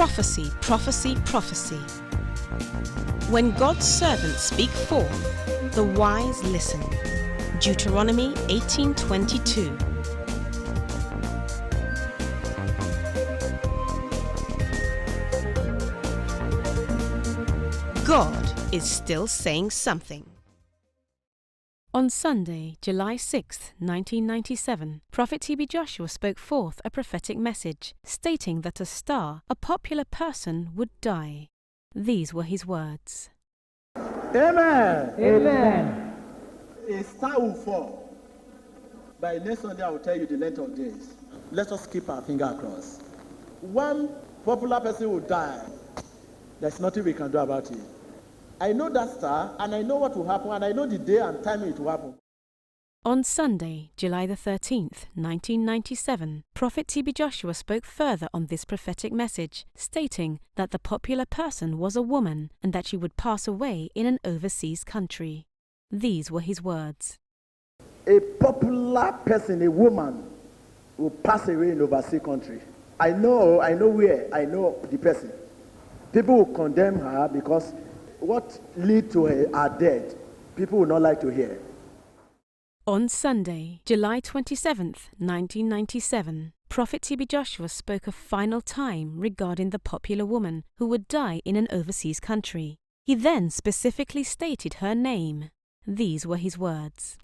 Prophecy, prophecy, prophecy. When God's servants speak forth, the wise listen. Deuteronomy 18:22. God is still saying something. On Sunday, July 6, 1997, Prophet T.B. Joshua spoke forth a prophetic message, stating that a star, a popular person, would die. These were his words. Amen. Amen. A star will fall. By next Sunday, I will tell you the length of days. Let us keep our finger across. One popular person will die. There's nothing we can do about it. I know that star, and I know what will happen, and I know the day and time it will happen. On Sunday, July the 13th, 1997, Prophet T.B. Joshua spoke further on this prophetic message, stating that the popular person was a woman and that she would pass away in an overseas country. These were his words. A popular person, a woman, will pass away in an overseas country. I know where, I know the person. People will condemn her because what lead to her death, people will not like to hear. On Sunday, July 27th, 1997, Prophet T.B. Joshua spoke a final time regarding the popular woman who would die in an overseas country. He then specifically stated her name. These were his words.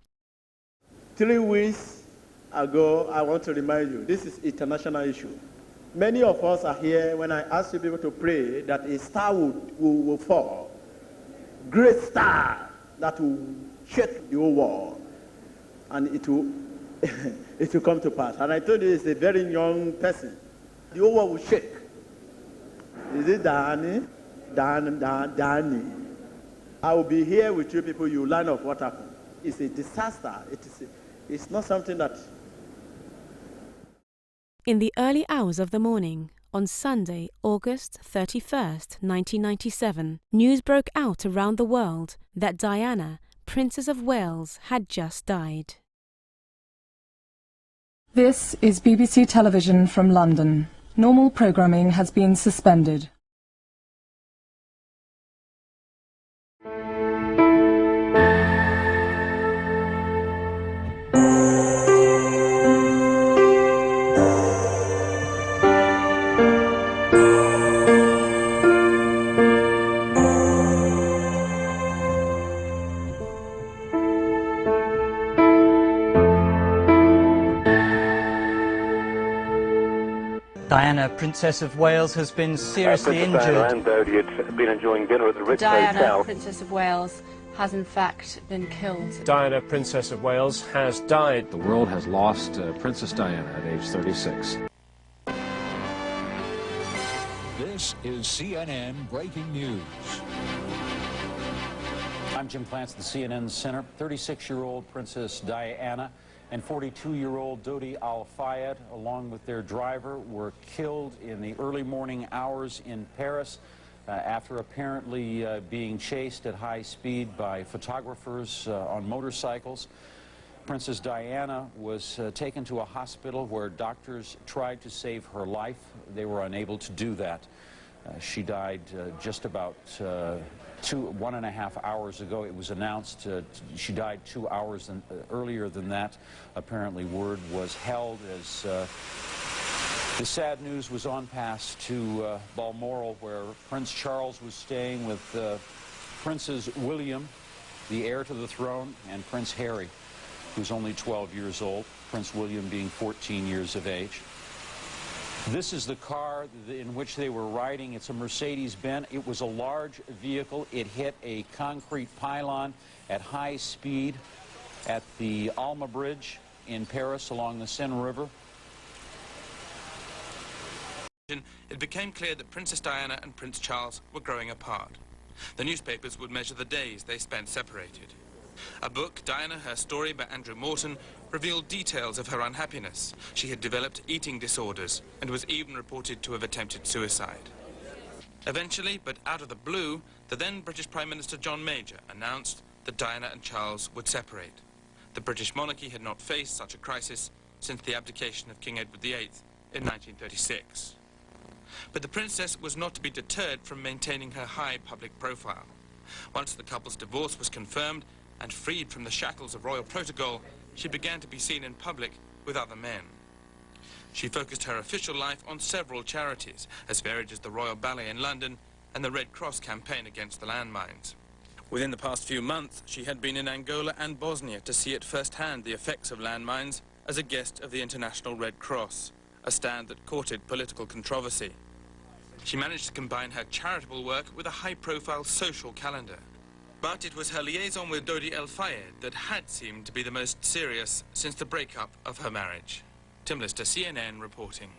3 weeks ago, I want to remind you, this is an international issue. Many of us are here when I ask you people to pray that a star will fall. Great star that will shake the whole world. And it will, it will come to pass. And I told you it's a very young person. The whole world will shake. Is it Danny? Danny. I will be here with you people. You learn of what happened. It's a disaster. It's not something that... In the early hours of the morning, on Sunday, August 31st, 1997, news broke out around the world that Diana, Princess of Wales, had just died. This is BBC Television from London. Normal programming has been suspended. Diana, Princess of Wales, has been seriously injured. Diana, though he had been enjoying dinner at the Ritz Diana, Hotel. Princess of Wales, has in fact been killed. Diana, Princess of Wales, has died. The world has lost Princess Diana at age 36. This is CNN Breaking News. I'm Jim Plants at the CNN Center. 36-year-old Princess Diana and 42-year-old Dodi Al-Fayed, along with their driver, were killed in the early morning hours in Paris after apparently being chased at high speed by photographers on motorcycles. Princess Diana was taken to a hospital where doctors tried to save her life. They were unable to do that. She died just about 1.5 hours ago. It was announced she died 2 hours earlier than that. Apparently word was held as the sad news was on past to Balmoral, where Prince Charles was staying with Princes William, the heir to the throne, and Prince Harry, who's only 12 years old, Prince William being 14 years of age. This is the car in which they were riding. It's a Mercedes-Benz. It was a large vehicle. It hit a concrete pylon at high speed at the Alma Bridge in Paris along the Seine River. It became clear that Princess Diana and Prince Charles were growing apart. The newspapers would measure the days they spent separated. A book, Diana, Her Story, by Andrew Morton, revealed details of her unhappiness. She had developed eating disorders and was even reported to have attempted suicide. Eventually, but out of the blue, the then British Prime Minister John Major announced that Diana and Charles would separate. The British monarchy had not faced such a crisis since the abdication of King Edward VIII in 1936. But the princess was not to be deterred from maintaining her high public profile. Once the couple's divorce was confirmed and freed from the shackles of royal protocol, she began to be seen in public with other men. She focused her official life on several charities, as varied as the Royal Ballet in London and the Red Cross campaign against the landmines. Within the past few months, she had been in Angola and Bosnia to see at first-hand the effects of landmines as a guest of the International Red Cross, a stand that courted political controversy. She managed to combine her charitable work with a high-profile social calendar. But it was her liaison with Dodi El Fayed that had seemed to be the most serious since the breakup of her marriage. Tim Lister, CNN, reporting.